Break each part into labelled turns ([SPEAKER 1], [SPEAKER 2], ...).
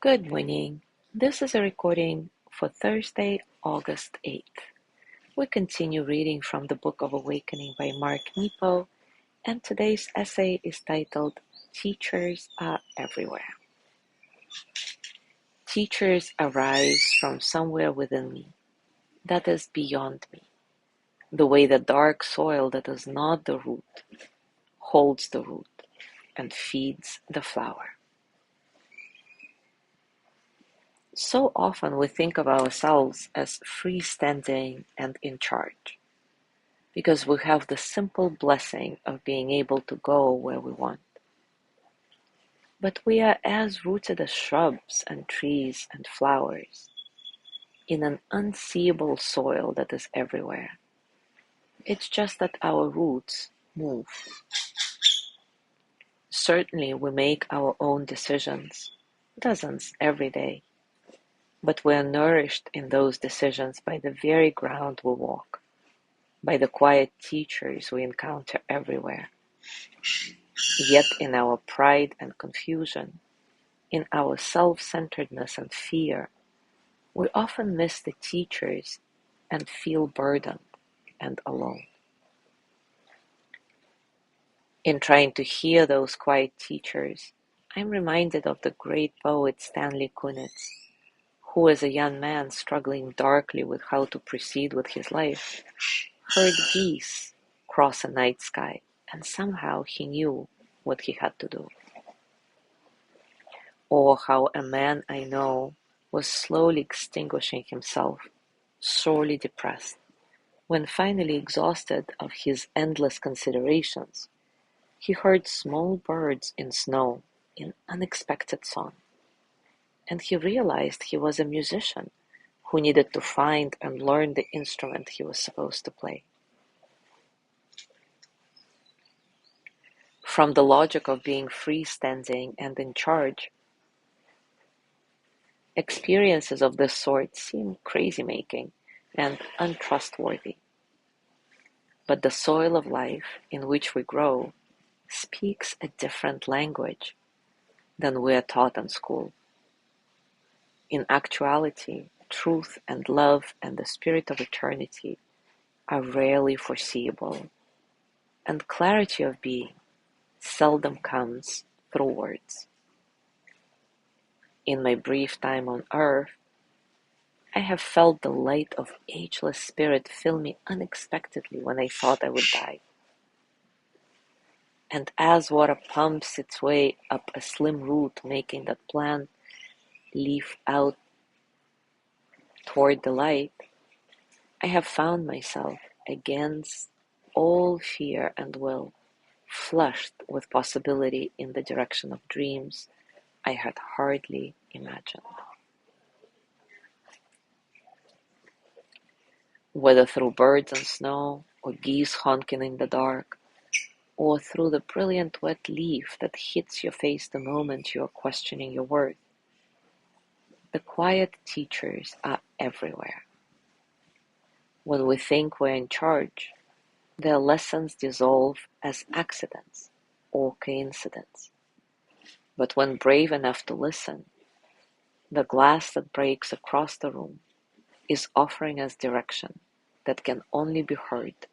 [SPEAKER 1] Good morning. This is a recording for Thursday, August 8th. We continue reading from the Book of Awakening by Mark Nepo, and today's essay is titled, Teachers Are Everywhere. Teachers arise from somewhere within me, that is beyond me, the way the dark soil that is not the root holds the root and feeds the flower. So often we think of ourselves as freestanding and in charge, because we have the simple blessing of being able to go where we want. But we are as rooted as shrubs and trees and flowers in an unseeable soil that is everywhere. It's just that our roots move. Certainly we make our own decisions, dozens every day, but we are nourished in those decisions by the very ground we walk, by the quiet teachers we encounter everywhere. Yet in our pride and confusion, in our self-centeredness and fear, we often miss the teachers and feel burdened and alone. In trying to hear those quiet teachers, I'm reminded of the great poet Stanley Kunitz, who as a young man struggling darkly with how to proceed with his life, heard geese cross a night sky, and somehow he knew what he had to do. Or how a man I know was slowly extinguishing himself, sorely depressed, when finally exhausted of his endless considerations, he heard small birds in snow in unexpected song, and he realized he was a musician who needed to find and learn the instrument he was supposed to play. From the logic of being freestanding and in charge, experiences of this sort seem crazy-making and untrustworthy. But the soil of life in which we grow speaks a different language than we are taught in school. In actuality, truth and love and the spirit of eternity are rarely foreseeable, and clarity of being seldom comes through words. In my brief time on earth, I have felt the light of ageless spirit fill me unexpectedly when I thought I would die. And as water pumps its way up a slim root, making that plant leaf out toward the light, I have found myself, against all fear and will, flushed with possibility in the direction of dreams I had hardly imagined. Whether through birds and snow, or geese honking in the dark, or through the brilliant wet leaf that hits your face the moment you are questioning your worth, the quiet teachers are everywhere. When we think we're in charge, their lessons dissolve as accidents or coincidence. But when brave enough to listen, the glass that breaks across the room is offering us direction that can only be heard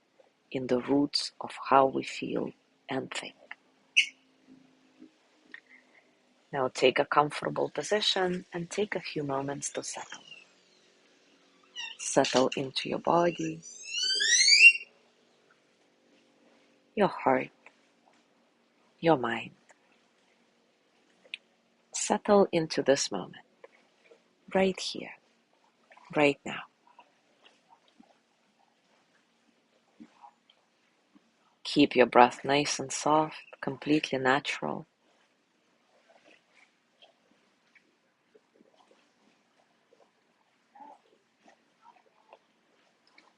[SPEAKER 1] in the roots of how we feel and think. Now take a comfortable position and take a few moments to settle. Settle into your body, your heart, your mind. Settle into this moment, right here, right now. Keep your breath nice and soft, completely natural.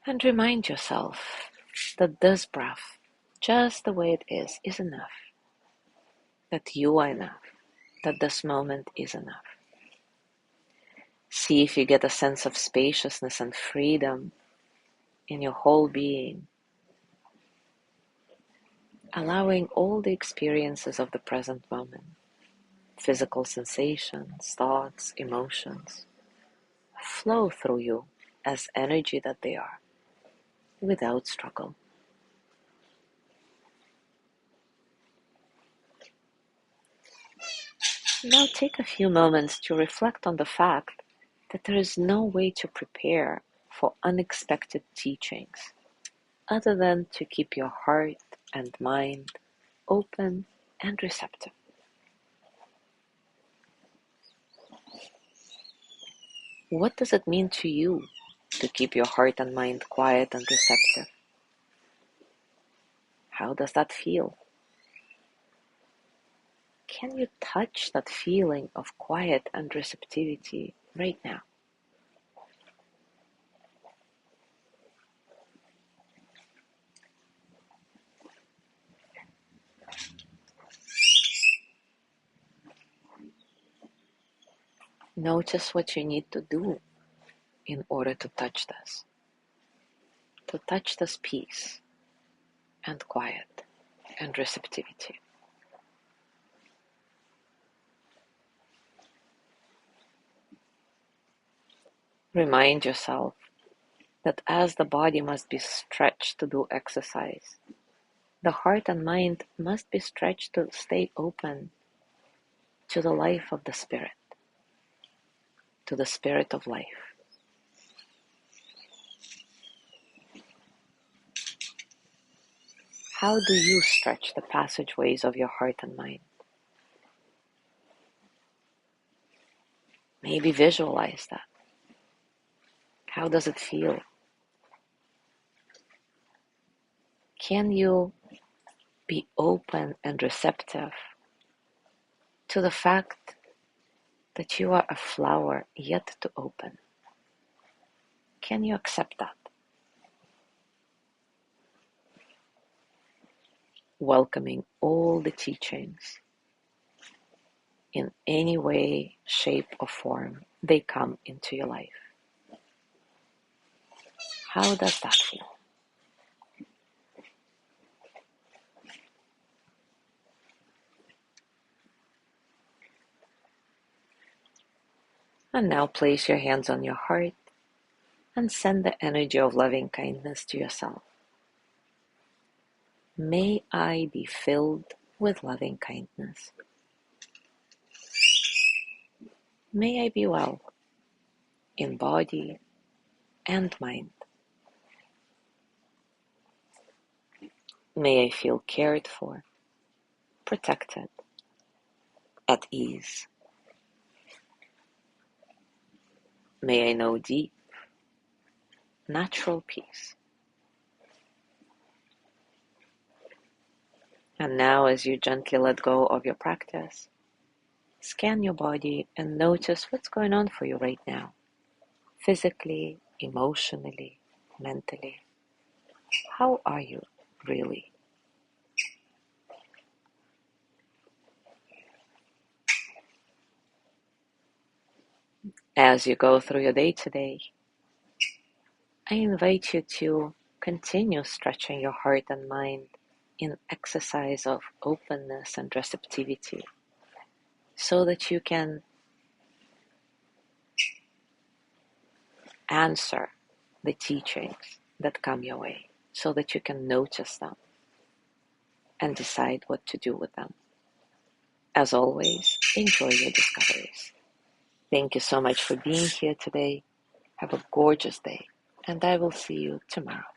[SPEAKER 1] And remind yourself that this breath, just the way it is enough. That you are enough. That this moment is enough. See if you get a sense of spaciousness and freedom in your whole being, allowing all the experiences of the present moment physical sensations, thoughts, emotions flow through you as energy that they are, without struggle. Now take a few moments to reflect on the fact that there is no way to prepare for unexpected teachings other than to keep your heart and mind open and receptive. What does it mean to you to keep your heart and mind quiet and receptive? How does that feel? Can you touch that feeling of quiet and receptivity right now? Notice what you need to do in order to touch this peace and quiet and receptivity. Remind yourself that as the body must be stretched to do exercise, the heart and mind must be stretched to stay open to the life of the spirit, to the spirit of life. How do you stretch the passageways of your heart and mind? Maybe visualize that. How does it feel? Can you be open and receptive to the fact that you are a flower yet to open? Can you accept that? Welcoming all the teachings in any way, shape, or form they come into your life. How does that feel? And now place your hands on your heart and send the energy of loving kindness to yourself. May I be filled with loving kindness. May I be well in body and mind. May I feel cared for, protected, at ease. May I know deep, natural peace. And now, as you gently let go of your practice, scan your body and notice what's going on for you right now, physically, emotionally, mentally. How are you really? As you go through your day today, I invite you to continue stretching your heart and mind in exercise of openness and receptivity so that you can answer the teachings that come your way, so that you can notice them and decide what to do with them. As always, enjoy your discoveries. Thank you so much for being here today. Have a gorgeous day, and I will see you tomorrow.